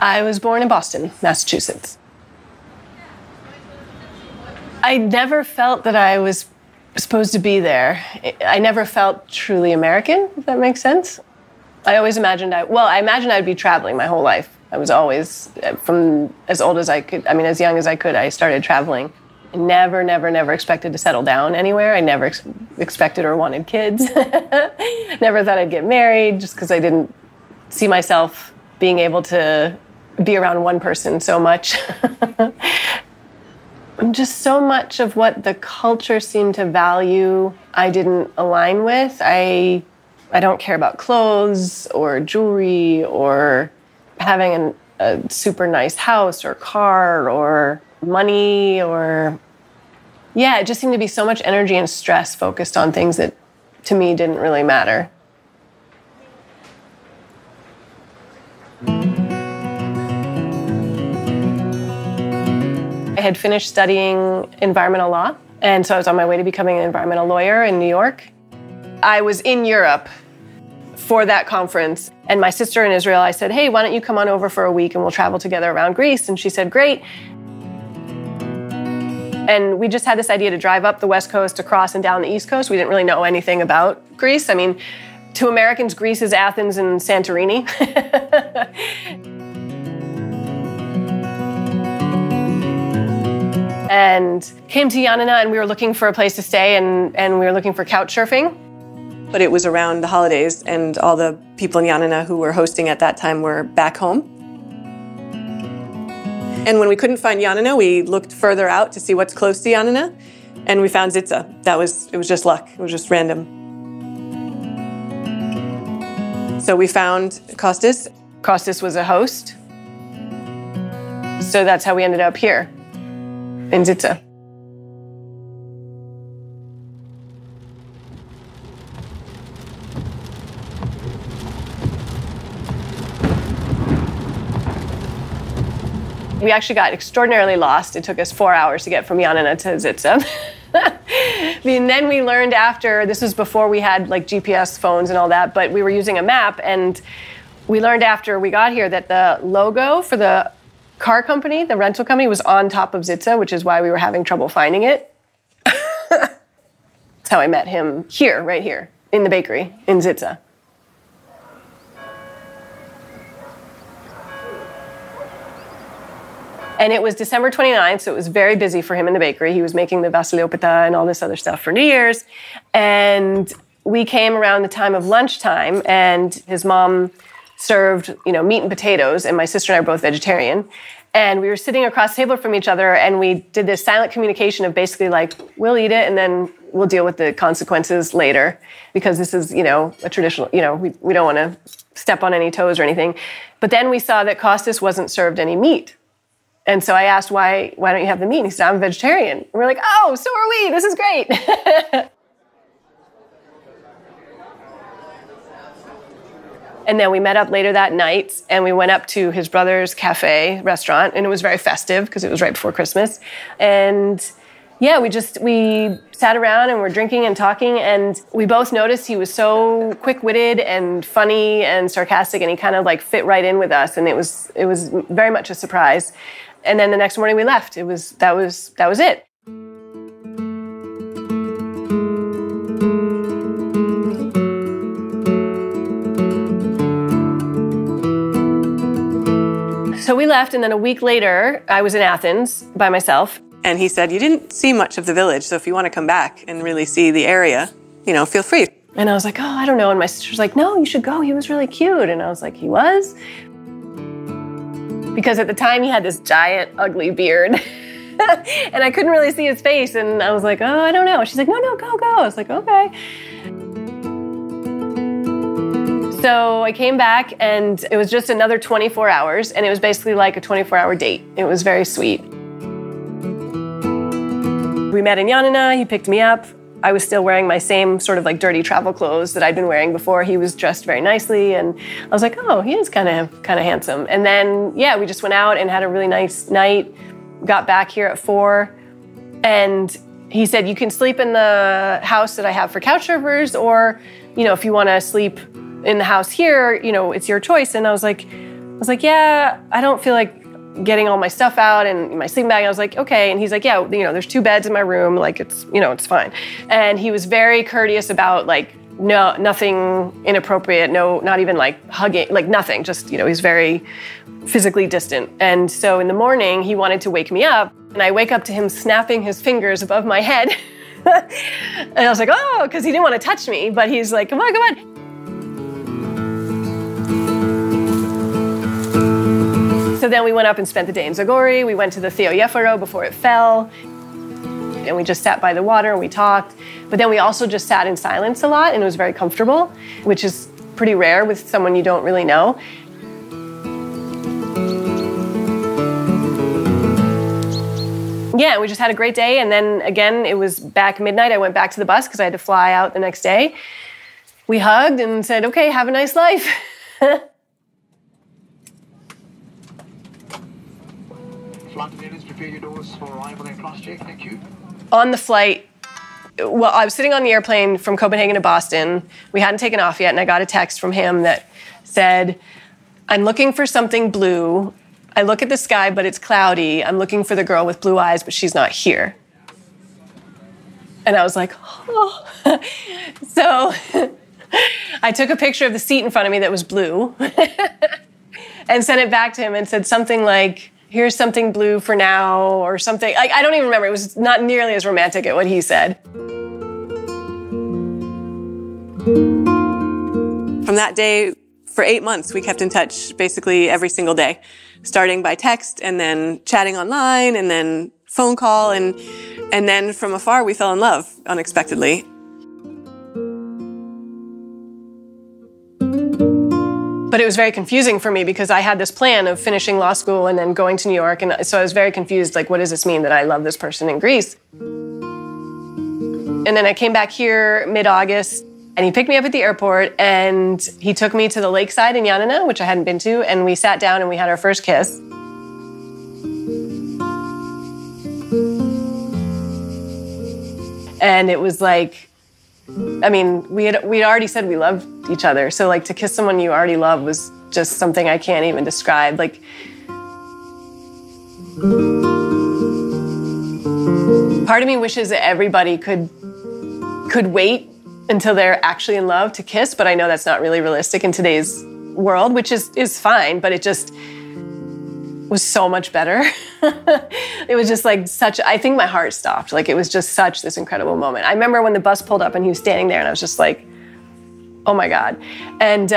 I was born in Boston, Massachusetts. I never felt that I was supposed to be there. I never felt truly American, if that makes sense. I always imagined I imagined I'd be traveling my whole life. I was always, from as old as I could, as young as I could, I started traveling. I never expected to settle down anywhere. I never expected or wanted kids. Never thought I'd get married, just because I didn't see myself being able to be around one person so much. Just so much of what the culture seemed to value, I didn't align with. I don't care about clothes or jewelry or having a super nice house or car or money or... Yeah, it just seemed to be so much energy and stress focused on things that, to me, didn't really matter. I had finished studying environmental law, and so I was on my way to becoming an environmental lawyer in New York. I was in Europe for that conference, and my sister in Israel, I said, hey, why don't you come on over for a week and we'll travel together around Greece? And she said, great. And we just had this idea to drive up the West Coast, across and down the East Coast. We didn't really know anything about Greece. To Americans, Greece is Athens and Santorini. And came to Ioannina, and we were looking for a place to stay, and we were looking for couch surfing. But it was around the holidays, and all the people in Ioannina who were hosting at that time were back home. And when we couldn't find Ioannina, we looked further out to see what's close to Ioannina, and we found Zitsa. It was just luck. It was just random. So we found Kostas. Kostas was a host. So that's how we ended up here in Zitsa. We actually got extraordinarily lost. It took us 4 hours to get from Ioannina to Zitsa. And then we learned after, this was before we had like GPS phones and all that, but we were using a map, and we learned after we got here that the logo for the car company, the rental company, was on top of Zitsa, which is why we were having trouble finding it. That's how I met him here, right here, in the bakery in Zitsa. And it was December 29th, so it was very busy for him in the bakery. He was making the vasiliopita and all this other stuff for New Year's. And we came around the time of lunchtime, and his mom served, meat and potatoes, and my sister and I are both vegetarian. And we were sitting across the table from each other, and we did this silent communication of basically like, we'll eat it, and then we'll deal with the consequences later, because this is, a traditional, we don't want to step on any toes or anything. But then we saw that Kostas wasn't served any meat. And so I asked, why don't you have the meat? And he said, I'm a vegetarian. And we're like, oh, so are we. This is great. And then we met up later that night, and we went up to his brother's cafe restaurant, and it was very festive because it was right before Christmas. And yeah, we sat around and we're drinking and talking, and we both noticed he was so quick-witted and funny and sarcastic, and he kind of like fit right in with us, and it was very much a surprise. And then the next morning we left. That was it. So we left, and then a week later, I was in Athens by myself. And he said, you didn't see much of the village, so if you want to come back and really see the area, feel free. And I was like, oh, I don't know. And my sister's like, no, you should go. He was really cute. And I was like, he was? Because at the time, he had this giant, ugly beard. And I couldn't really see his face. And I was like, oh, I don't know. She's like, no, go. I was like, okay. So I came back, and it was just another 24 hours. And it was basically like a 24-hour date. It was very sweet. We met in Ioannina. He picked me up. I was still wearing my same sort of like dirty travel clothes that I'd been wearing before. He was dressed very nicely, and I was like, oh, he is kind of handsome. And then, yeah, we just went out and had a really nice night, got back here at 4, and he said, you can sleep in the house that I have for couch surfers, or, if you want to sleep in the house here, it's your choice. And I was like, was like, yeah, I don't feel like getting all my stuff out and my sleeping bag. And I was like, okay. And he's like, yeah, there's 2 beds in my room. Like, it's, it's fine. And he was very courteous about like, no, nothing inappropriate. No, not even like hugging, like nothing. Just, he's very physically distant. And so in the morning, he wanted to wake me up. And I wake up to him snapping his fingers above my head. And I was like, oh, because he didn't want to touch me. But he's like, come on, come on. So then we went up and spent the day in Zagori. We went to the Theoieforo before it fell. And we just sat by the water and we talked. But then we also just sat in silence a lot and it was very comfortable, which is pretty rare with someone you don't really know. Yeah, we just had a great day. And then again, it was back midnight. I went back to the bus because I had to fly out the next day. We hugged and said, okay, have a nice life. Flight attendants, prepare your doors for arrival and cross-check. Thank you. On the flight, well, I was sitting on the airplane from Copenhagen to Boston. We hadn't taken off yet, and I got a text from him that said, I'm looking for something blue. I look at the sky, but it's cloudy. I'm looking for the girl with blue eyes, but she's not here. And I was like, oh. So I took a picture of the seat in front of me that was blue and sent it back to him and said something like, here's something blue for now, or something. I don't even remember. It was not nearly as romantic as what he said. From that day, for 8 months, we kept in touch basically every single day, starting by text and then chatting online and then phone call. And then from afar, we fell in love unexpectedly. But it was very confusing for me because I had this plan of finishing law school and then going to New York. And so I was very confused, like, what does this mean that I love this person in Greece? And then I came back here mid-August and he picked me up at the airport and he took me to the lakeside in Yanina, which I hadn't been to. And we sat down and we had our first kiss. And it was like, I mean, we'd already said we loved each other. So like to kiss someone you already love was just something I can't even describe. Like, part of me wishes that everybody could wait until they're actually in love to kiss, but I know that's not really realistic in today's world, which is fine, but it just was so much better. It was just like I think my heart stopped. Like it was just such this incredible moment. I remember when the bus pulled up and he was standing there and I was just like, oh my God. And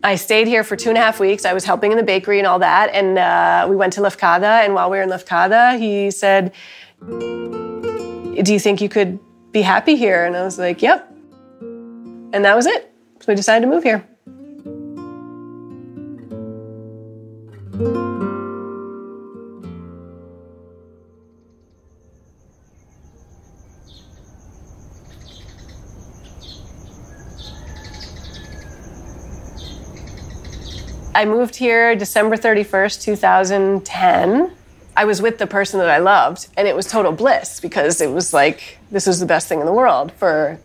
I stayed here for 2.5 weeks. I was helping in the bakery and all that. And we went to Lefkada. And while we were in Lefkada, he said, do you think you could be happy here? And I was like, yep. And that was it. So we decided to move here. I moved here December 31st, 2010. I was with the person that I loved, and it was total bliss because it was like, this was the best thing in the world for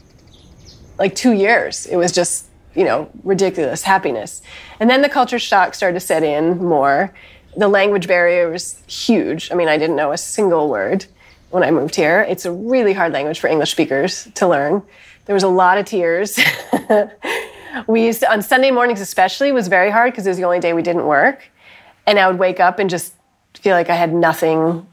like 2 years. It was just, ridiculous happiness. And then the culture shock started to set in more. The language barrier was huge. I mean, I didn't know a single word when I moved here. It's a really hard language for English speakers to learn. There was a lot of tears. We used to, on Sunday mornings especially, it was very hard because it was the only day we didn't work. And I would wake up and just feel like I had nothing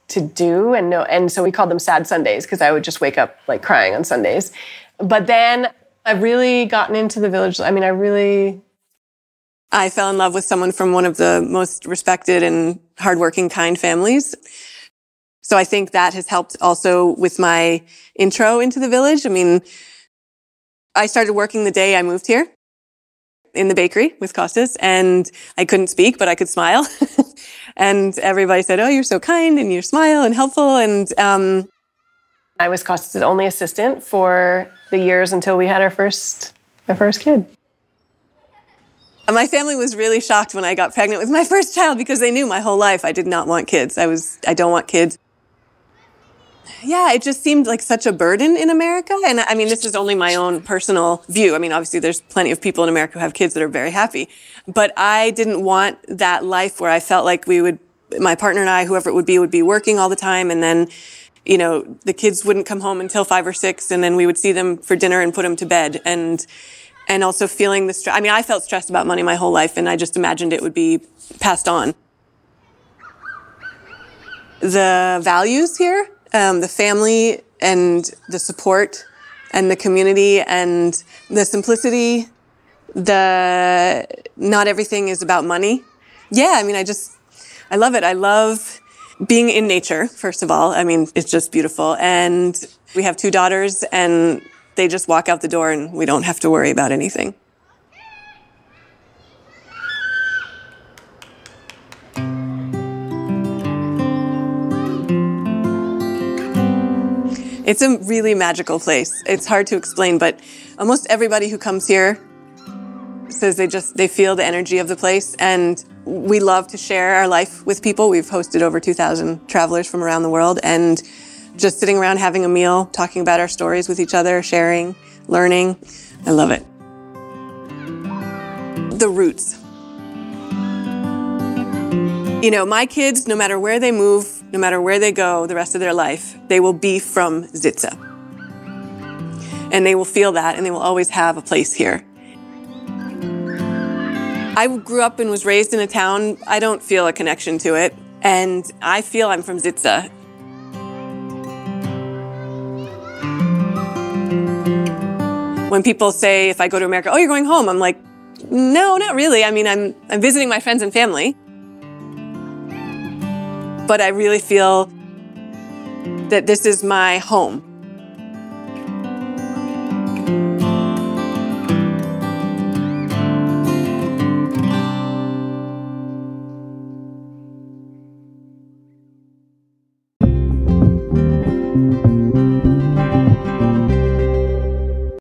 to do. And so we called them sad Sundays because I would just wake up like crying on Sundays. But then I've really gotten into the village. I mean, I fell in love with someone from one of the most respected and hardworking, kind families. So I think that has helped also with my intro into the village. I mean, I started working the day I moved here in the bakery with Kostas, and I couldn't speak, but I could smile. And everybody said, oh, you're so kind, and you smile and helpful. And I was Kostas' only assistant for the years until we had our first kid. My family was really shocked when I got pregnant with my first child because they knew my whole life I did not want kids. I don't want kids. Yeah, it just seemed like such a burden in America. And I mean, this is only my own personal view. I mean, obviously there's plenty of people in America who have kids that are very happy. But I didn't want that life where I felt like my partner and I, whoever it would be working all the time. And then, the kids wouldn't come home until 5 or 6. And then we would see them for dinner and put them to bed. And also feeling the stress. I mean, I felt stressed about money my whole life, and I just imagined it would be passed on. The values here, the family and the support and the community and the simplicity, not everything is about money. Yeah, I mean, I love it. I love being in nature, first of all. I mean, it's just beautiful. And we have 2 daughters, and they just walk out the door and we don't have to worry about anything. It's a really magical place. It's hard to explain, but almost everybody who comes here says they feel the energy of the place, and we love to share our life with people. We've hosted over 2,000 travelers from around the world, and just sitting around having a meal, talking about our stories with each other, sharing, learning. I love it. The roots. My kids, no matter where they move, no matter where they go the rest of their life, they will be from Zitsa. And they will feel that, and they will always have a place here. I grew up and was raised in a town. I don't feel a connection to it, and I feel I'm from Zitsa. When people say, if I go to America, oh, you're going home, I'm like, no, not really. I mean, I'm visiting my friends and family. But I really feel that this is my home.